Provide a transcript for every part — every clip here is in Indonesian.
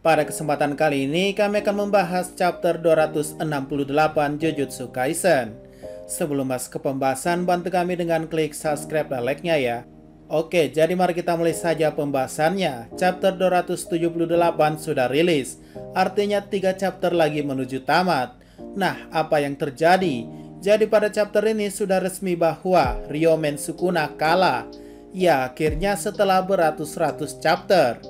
Pada kesempatan kali ini kami akan membahas chapter 268 Jujutsu Kaisen. Sebelum masuk ke pembahasan, bantu kami dengan klik subscribe dan like-nya ya. Oke, jadi mari kita mulai saja pembahasannya. Chapter 278 sudah rilis, artinya 3 chapter lagi menuju tamat. Nah, apa yang terjadi? Jadi pada chapter ini sudah resmi bahwa Ryomen Sukuna kalah. Ya, akhirnya setelah beratus-ratus chapter.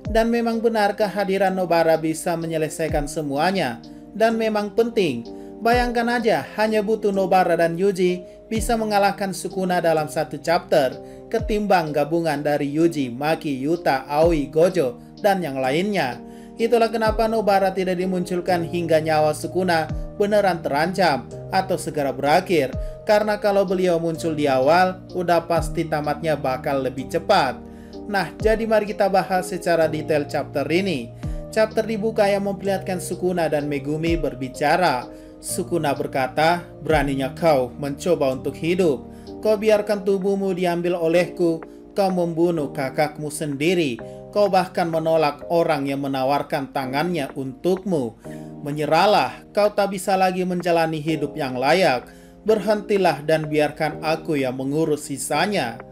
Dan memang benar kehadiran Nobara bisa menyelesaikan semuanya. Dan memang penting. Bayangkan aja, hanya butuh Nobara dan Yuji bisa mengalahkan Sukuna dalam satu chapter, ketimbang gabungan dari Yuji, Maki, Yuta, Aoi, Gojo, dan yang lainnya. Itulah kenapa Nobara tidak dimunculkan hingga nyawa Sukuna beneran terancam atau segera berakhir. Karena kalau beliau muncul di awal, udah pasti tamatnya bakal lebih cepat. Nah, jadi mari kita bahas secara detail chapter ini. Chapter dibuka yang memperlihatkan Sukuna dan Megumi berbicara. Sukuna berkata, "Beraninya kau mencoba untuk hidup. Kau biarkan tubuhmu diambil olehku. Kau membunuh kakakmu sendiri. Kau bahkan menolak orang yang menawarkan tangannya untukmu. Menyerahlah, kau tak bisa lagi menjalani hidup yang layak. Berhentilah dan biarkan aku yang mengurus sisanya."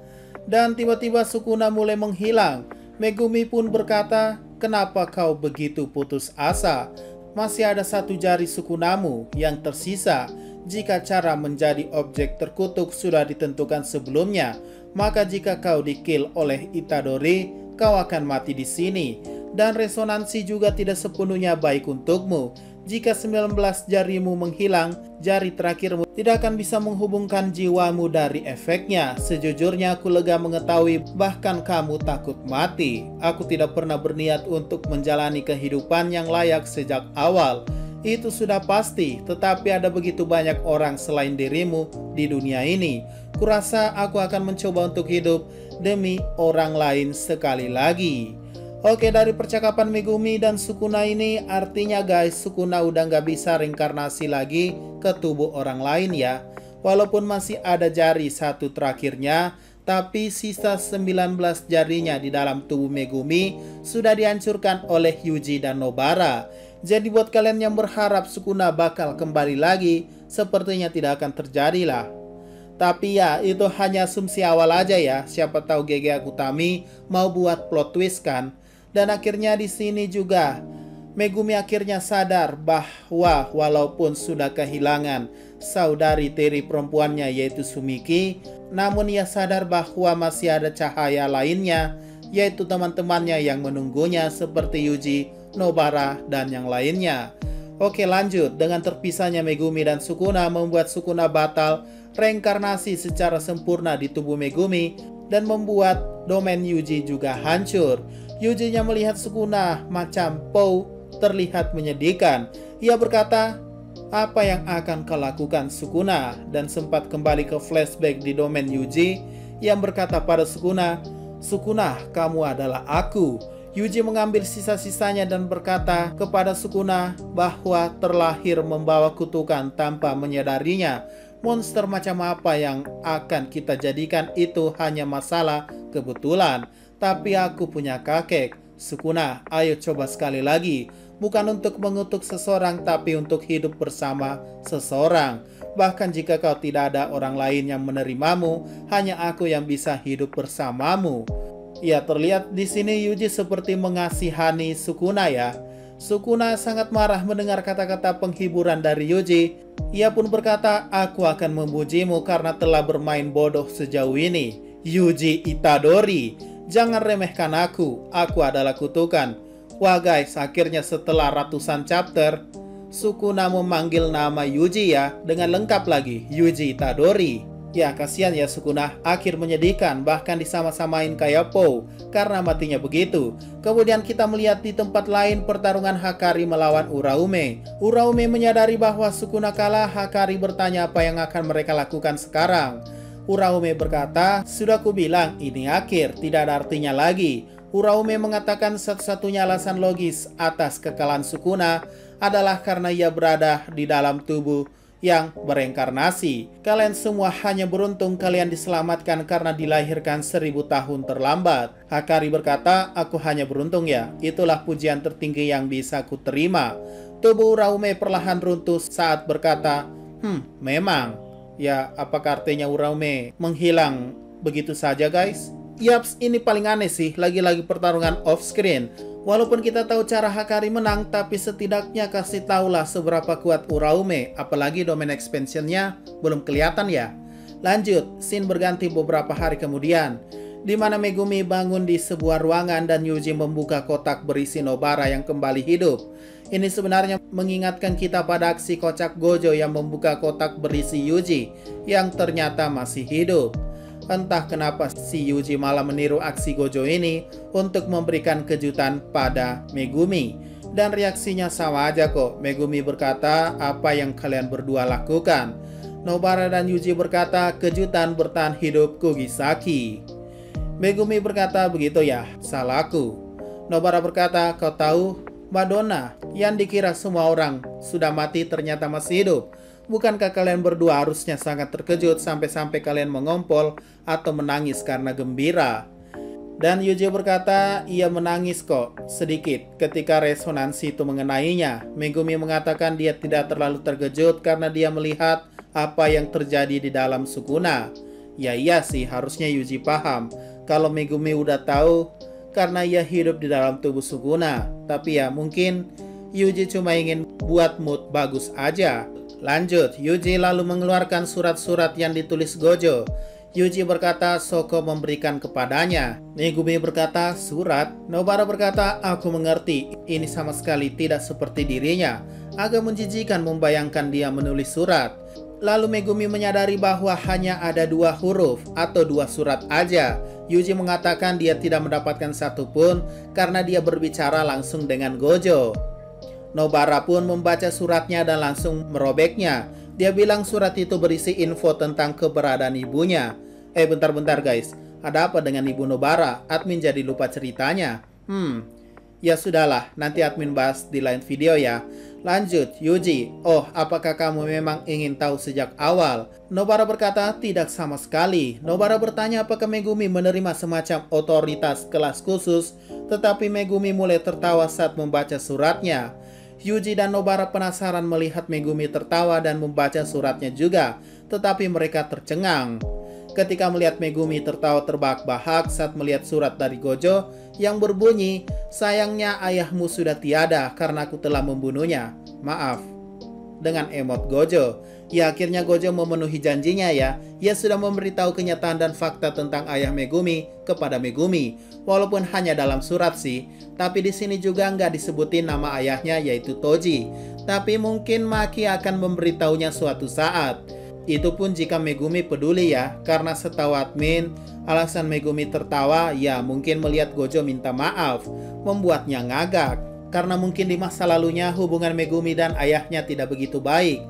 Dan tiba-tiba Sukuna mulai menghilang. Megumi pun berkata, "Kenapa kau begitu putus asa? Masih ada satu jari Sukunamu yang tersisa. Jika cara menjadi objek terkutuk sudah ditentukan sebelumnya, maka jika kau di-kill oleh Itadori, kau akan mati di sini. Dan resonansi juga tidak sepenuhnya baik untukmu. Jika 19 jarimu menghilang, jari terakhirmu tidak akan bisa menghubungkan jiwamu dari efeknya. Sejujurnya aku lega mengetahui bahkan kamu takut mati. Aku tidak pernah berniat untuk menjalani kehidupan yang layak sejak awal. Itu sudah pasti, tetapi ada begitu banyak orang selain dirimu di dunia ini. Kurasa aku akan mencoba untuk hidup demi orang lain sekali lagi." Oke, dari percakapan Megumi dan Sukuna ini artinya guys, Sukuna udah nggak bisa reinkarnasi lagi ke tubuh orang lain ya. Walaupun masih ada jari satu terakhirnya, tapi sisa 19 jarinya di dalam tubuh Megumi sudah dihancurkan oleh Yuji dan Nobara. Jadi buat kalian yang berharap Sukuna bakal kembali lagi, sepertinya tidak akan terjadi lah. Tapi ya, itu hanya asumsi awal aja ya. Siapa tahu GG Akutami mau buat plot twist kan. Dan akhirnya di sini juga Megumi akhirnya sadar bahwa walaupun sudah kehilangan saudari tiri perempuannya yaitu Sumiki, namun ia sadar bahwa masih ada cahaya lainnya, yaitu teman-temannya yang menunggunya seperti Yuji, Nobara, dan yang lainnya. Oke, lanjut. Dengan terpisahnya Megumi dan Sukuna membuat Sukuna batal reinkarnasi secara sempurna di tubuh Megumi dan membuat domain Yuji juga hancur. Yuji-nya melihat Sukuna macam Pou terlihat menyedihkan. Ia berkata, "Apa yang akan kau lakukan Sukuna?" Dan sempat kembali ke flashback di domain Yuji yang berkata pada Sukuna, "Sukuna, kamu adalah aku." Yuji mengambil sisa-sisanya dan berkata kepada Sukuna bahwa terlahir membawa kutukan tanpa menyadarinya. Monster macam apa yang akan kita jadikan itu hanya masalah kebetulan. Tapi aku punya kakek. Sukuna, ayo coba sekali lagi. Bukan untuk mengutuk seseorang, tapi untuk hidup bersama seseorang. Bahkan jika kau tidak ada orang lain yang menerimamu, hanya aku yang bisa hidup bersamamu. Ya, terlihat di sini Yuji seperti mengasihani Sukuna ya. Sukuna sangat marah mendengar kata-kata penghiburan dari Yuji. Ia pun berkata, "Aku akan memujimu karena telah bermain bodoh sejauh ini. Yuji Itadori, jangan remehkan aku adalah kutukan." Wah guys, akhirnya setelah ratusan chapter, Sukuna memanggil nama Yuji ya, dengan lengkap lagi, Yuji Itadori. Ya, kasihan ya Sukuna, akhir menyedihkan, bahkan disama-samain kayak Pou, karena matinya begitu. Kemudian kita melihat di tempat lain pertarungan Hakari melawan Uraume. Uraume menyadari bahwa Sukuna kalah. Hakari bertanya apa yang akan mereka lakukan sekarang. Uraume berkata, "Sudah kubilang, ini akhir, tidak ada artinya lagi." Uraume mengatakan satu-satunya alasan logis atas kekalahan Sukuna adalah karena ia berada di dalam tubuh yang bereinkarnasi. Kalian semua hanya beruntung kalian diselamatkan karena dilahirkan 1000 tahun terlambat. Hakari berkata, aku hanya beruntung ya. Itulah pujian tertinggi yang bisa ku terima. Tubuh Uraume perlahan runtuh saat berkata, memang. Ya, apakah artinya Uraume menghilang begitu saja guys? Yaps, ini paling aneh sih, lagi-lagi pertarungan off-screen. Walaupun kita tahu cara Hakari menang, tapi setidaknya kasih tahulah seberapa kuat Uraume, apalagi domain expansionnya belum kelihatan ya. Lanjut, scene berganti beberapa hari kemudian, di mana Megumi bangun di sebuah ruangan dan Yuji membuka kotak berisi Nobara yang kembali hidup. Ini sebenarnya mengingatkan kita pada aksi kocak Gojo yang membuka kotak berisi Yuji yang ternyata masih hidup. Entah kenapa si Yuji malah meniru aksi Gojo ini untuk memberikan kejutan pada Megumi. Dan reaksinya sama aja kok. Megumi berkata, apa yang kalian berdua lakukan? Nobara dan Yuji berkata, kejutan bertahan hidup Kugisaki. Megumi berkata, begitu ya, salahku. Nobara berkata, kau tahu, Madonna, yang dikira semua orang sudah mati ternyata masih hidup. Bukankah kalian berdua harusnya sangat terkejut sampai-sampai kalian mengompol atau menangis karena gembira? Dan Yuji berkata, ia menangis kok, sedikit, ketika resonansi itu mengenainya. Megumi mengatakan dia tidak terlalu terkejut karena dia melihat apa yang terjadi di dalam Sukuna. Ya iya sih, harusnya Yuji paham kalau Megumi udah tahu karena ia hidup di dalam tubuh Sukuna. Tapi ya mungkin Yuji cuma ingin buat mood bagus aja. Lanjut, Yuji lalu mengeluarkan surat-surat yang ditulis Gojo. Yuji berkata, Soko memberikan kepadanya. Megumi berkata, surat? Nobara berkata, aku mengerti. Ini sama sekali tidak seperti dirinya. Agak menjijikan membayangkan dia menulis surat. Lalu Megumi menyadari bahwa hanya ada 2 huruf atau 2 surat aja. Yuji mengatakan dia tidak mendapatkan satupun karena dia berbicara langsung dengan Gojo. Nobara pun membaca suratnya dan langsung merobeknya. Dia bilang surat itu berisi info tentang keberadaan ibunya. Bentar-bentar guys, ada apa dengan ibu Nobara? Admin jadi lupa ceritanya. Ya sudahlah, nanti admin bahas di lain video ya. Lanjut, Yuji. Oh, apakah kamu memang ingin tahu sejak awal? Nobara berkata, tidak sama sekali. Nobara bertanya apakah Megumi menerima semacam otoritas kelas khusus, tetapi Megumi mulai tertawa saat membaca suratnya. Yuji dan Nobara penasaran melihat Megumi tertawa dan membaca suratnya juga, tetapi mereka tercengang ketika melihat Megumi tertawa terbahak-bahak saat melihat surat dari Gojo yang berbunyi, sayangnya ayahmu sudah tiada karena aku telah membunuhnya. Maaf. Dengan emot Gojo. Ya akhirnya Gojo memenuhi janjinya ya. Ia sudah memberitahu kenyataan dan fakta tentang ayah Megumi kepada Megumi. Walaupun hanya dalam surat sih. Tapi di sini juga nggak disebutin nama ayahnya yaitu Toji. Tapi mungkin Maki akan memberitahunya suatu saat. Itu pun jika Megumi peduli ya. Karena setahu admin, alasan Megumi tertawa ya mungkin melihat Gojo minta maaf. Membuatnya ngagak. Karena mungkin di masa lalunya hubungan Megumi dan ayahnya tidak begitu baik.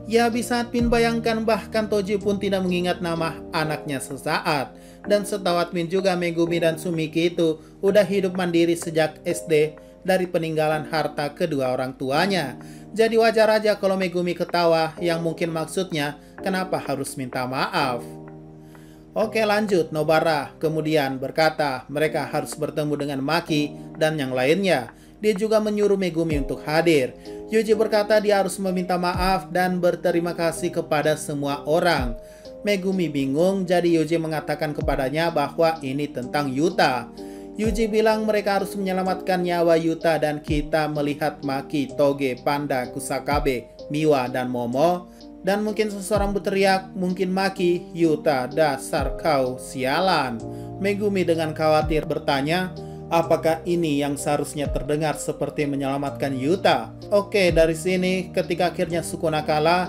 Ya bisa admin bayangkan bahkan Toji pun tidak mengingat nama anaknya sesaat. Dan setahu admin juga Megumi dan Sumiki itu udah hidup mandiri sejak SD dari peninggalan harta kedua orang tuanya. Jadi wajar aja kalau Megumi ketawa yang mungkin maksudnya kenapa harus minta maaf. Oke lanjut, Nobara kemudian berkata mereka harus bertemu dengan Maki dan yang lainnya. Dia juga menyuruh Megumi untuk hadir. Yuji berkata dia harus meminta maaf dan berterima kasih kepada semua orang. Megumi bingung, jadi Yuji mengatakan kepadanya bahwa ini tentang Yuta. Yuji bilang mereka harus menyelamatkan nyawa Yuta dan kita melihat Maki, Toge, Panda, Kusakabe, Miwa, dan Momo. Dan mungkin seseorang berteriak, mungkin Maki, Yuta, dasar kau sialan. Megumi dengan khawatir bertanya, apakah ini yang seharusnya terdengar seperti menyelamatkan Yuta? Oke, dari sini ketika akhirnya Sukuna kalah,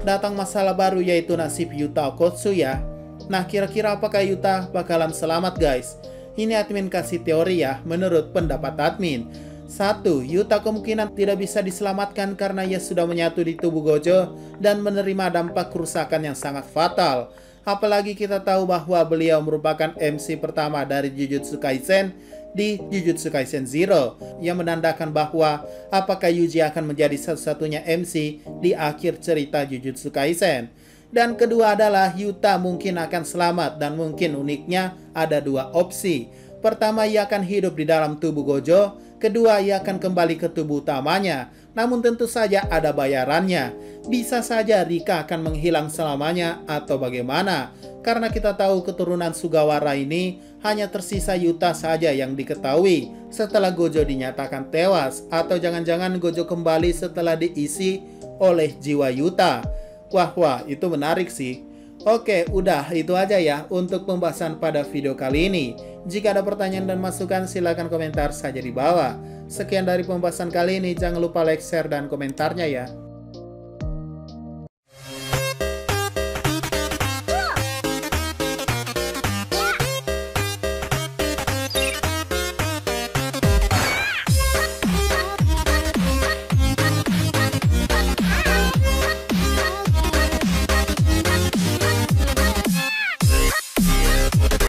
datang masalah baru yaitu nasib Yuta Okkotsu ya. Nah, kira-kira apakah Yuta bakalan selamat guys? Ini admin kasih teori ya, menurut pendapat admin. 1. Yuta kemungkinan tidak bisa diselamatkan karena ia sudah menyatu di tubuh Gojo dan menerima dampak kerusakan yang sangat fatal. Apalagi kita tahu bahwa beliau merupakan MC pertama dari Jujutsu Kaisen di Jujutsu Kaisen Zero, yang menandakan bahwa apakah Yuji akan menjadi satu-satunya MC di akhir cerita Jujutsu Kaisen. Dan kedua adalah Yuta mungkin akan selamat, dan mungkin uniknya ada dua opsi. Pertama, ia akan hidup di dalam tubuh Gojo. Kedua, ia akan kembali ke tubuh utamanya. Namun tentu saja ada bayarannya. Bisa saja Rika akan menghilang selamanya atau bagaimana. Karena kita tahu keturunan Sugawara ini hanya tersisa Yuta saja yang diketahui setelah Gojo dinyatakan tewas. Atau jangan-jangan Gojo kembali setelah diisi oleh jiwa Yuta. Wah, itu menarik sih. Oke, udah itu aja ya untuk pembahasan pada video kali ini. Jika ada pertanyaan dan masukan, silahkan komentar saja di bawah. Sekian dari pembahasan kali ini, jangan lupa like, share, dan komentarnya ya.